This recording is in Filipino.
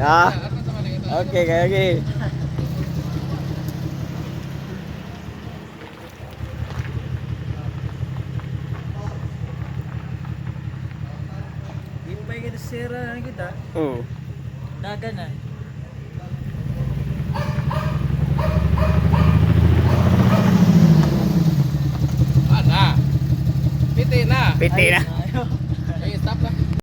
Ah. Okay, kaya Di pa yung sira na kita. Oh. Daga na. Ana. Piti na. Piti na.